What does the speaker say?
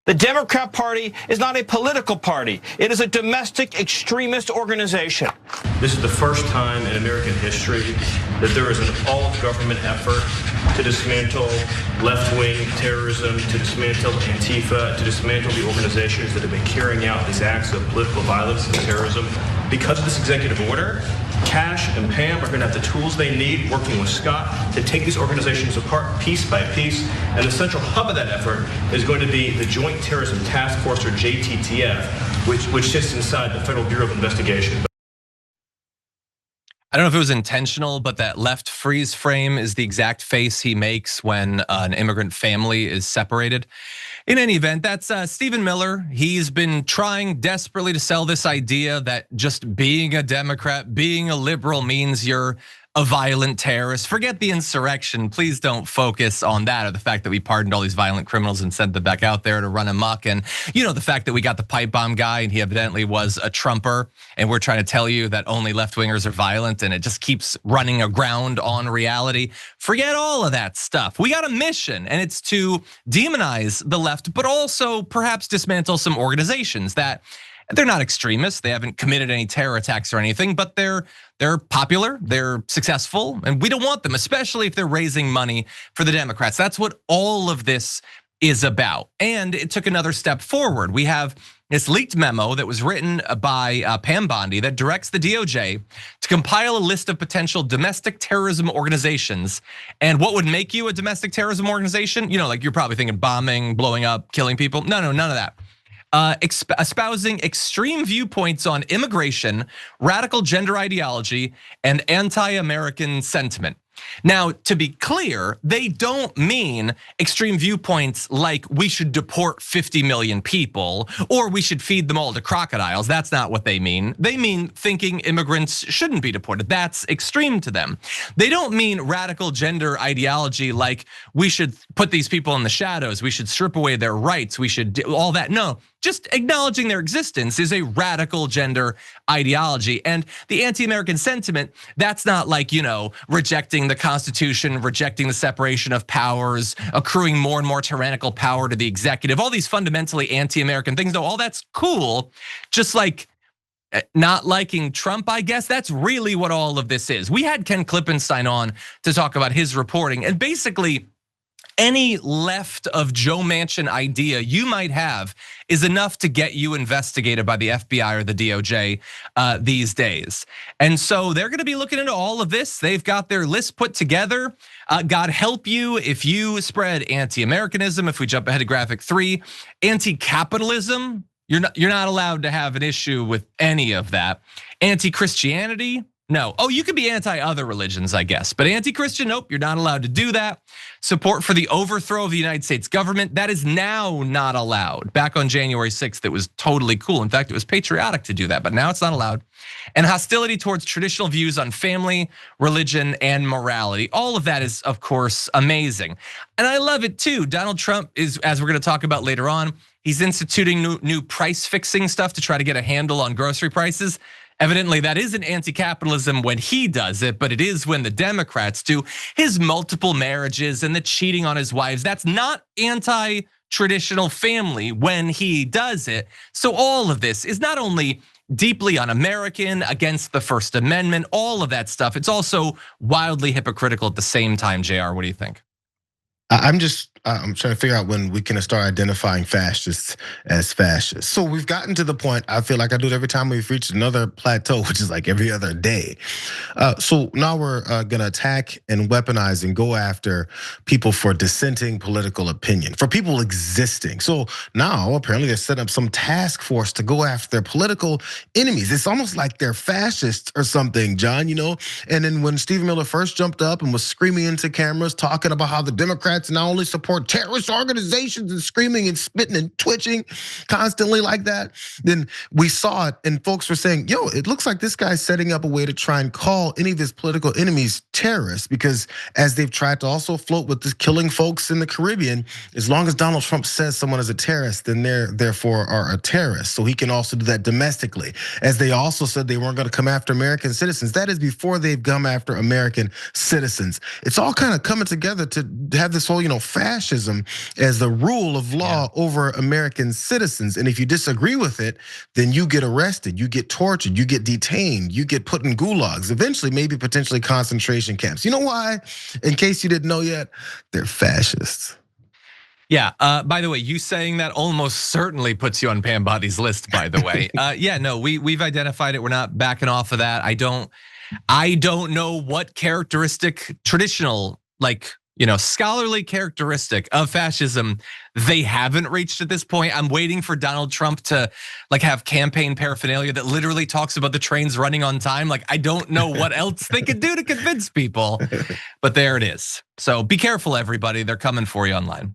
The Democrat Party is not a political party. It is a domestic extremist organization. This is the first time in American history that there is an all-government effort to dismantle left-wing terrorism, to dismantle Antifa, to dismantle the organizations that have been carrying out these acts of political violence and terrorism. Because of this executive order, Cash and Pam are going to have the tools they need, working with Scott, to take these organizations apart piece by piece. And the central hub of that effort is going to be the Joint Terrorism Task Force, or JTTF, which sits inside the Federal Bureau of Investigation. I don't know if it was intentional, but that left freeze frame is the exact face he makes when an immigrant family is separated. In any event, that's Stephen Miller. He's been trying desperately to sell this idea that just being a Democrat, being a liberal means you're a violent terrorist. Forget the insurrection. Please don't focus on that, or the fact that we pardoned all these violent criminals and sent them back out there to run amok. And the fact that we got the pipe bomb guy and he evidently was a Trumper, and we're trying to tell you that only left-wingers are violent, and it just keeps running aground on reality. Forget all of that stuff. We got a mission, and it's to demonize the left, but also perhaps dismantle some organizations that they're not extremists. They haven't committed any terror attacks or anything, but they're popular, they're successful, and we don't want them, especially if they're raising money for the Democrats. That's what all of this is about. And it took another step forward. We have this leaked memo that was written by Pam Bondi that directs the DOJ to compile a list of potential domestic terrorism organizations. And what would make you a domestic terrorism organization? Like you're probably thinking bombing, blowing up, killing people. No, none of that. Espousing extreme viewpoints on immigration, radical gender ideology, and anti-American sentiment. Now, to be clear, they don't mean extreme viewpoints like we should deport 50 million people or we should feed them all to crocodiles. That's not what they mean. They mean thinking immigrants shouldn't be deported. That's extreme to them. They don't mean radical gender ideology like we should put these people in the shadows, we should strip away their rights, we should do all that. No, just acknowledging their existence is a radical gender ideology. And the anti-American sentiment, that's not like, rejecting the Constitution, rejecting the separation of powers, accruing more and more tyrannical power to the executive, all these fundamentally anti-American things. No, all that's cool. Just like not liking Trump, I guess that's really what all of this is. We had Ken Klippenstein on to talk about his reporting, and basically any left of Joe Manchin idea you might have is enough to get you investigated by the FBI or the DOJ these days. And so they're gonna be looking into all of this. They've got their list put together. God help you if you spread anti-Americanism. If we jump ahead to graphic 3, anti-capitalism, you're not allowed to have an issue with any of that. Anti-Christianity, no. Oh, you could be anti-other religions, I guess, but anti-Christian, nope, you're not allowed to do that. Support for the overthrow of the United States government, that is now not allowed. Back on January 6th, it was totally cool. In fact, it was patriotic to do that, but now it's not allowed. And hostility towards traditional views on family, religion, and morality. All of that is, of course, amazing. And I love it too. Donald Trump is, as we're gonna talk about later on, he's instituting new price fixing stuff to try to get a handle on grocery prices. Evidently, that isn't anti-capitalism when he does it, but it is when the Democrats do. His multiple marriages and the cheating on his wives, that's not anti-traditional family when he does it. So all of this is not only deeply un-American, against the First Amendment, all of that stuff. It's also wildly hypocritical at the same time, JR, what do you think? I'm trying to figure out when we can start identifying fascists as fascists. So we've gotten to the point, I feel like I do it every time we've reached another plateau, which is like every other day. So now we're gonna attack and weaponize and go after people for dissenting political opinion, for people existing. So now apparently they're setting up some task force to go after their political enemies. It's almost like they're fascists or something, John, And then when Stephen Miller first jumped up and was screaming into cameras, talking about how the Democrats not only support terrorist organizations and screaming and spitting and twitching constantly like that, then we saw it and folks were saying, yo, it looks like this guy's setting up a way to try and call any of his political enemies terrorists, because as they've tried to also float with this killing folks in the Caribbean, as long as Donald Trump says someone is a terrorist, then they therefore are a terrorist. So he can also do that domestically. As they also said they weren't gonna come after American citizens. That is before they've come after American citizens. It's all kind of coming together to have this whole, fast fascism as the rule of law over American citizens. And if you disagree with it, then you get arrested, you get tortured, you get detained, you get put in gulags, eventually maybe potentially concentration camps. You know why? In case you didn't know yet, they're fascists. Yeah, by the way, you saying that almost certainly puts you on Pam Bondi's list, by the way. Yeah, no, we've identified it. We're not backing off of that. I don't know what characteristic, traditional, like, scholarly characteristic of fascism they haven't reached at this point. I'm waiting for Donald Trump to like have campaign paraphernalia that literally talks about the trains running on time. Like, I don't know what else they could do to convince people, but there it is. So be careful, everybody. They're coming for you online.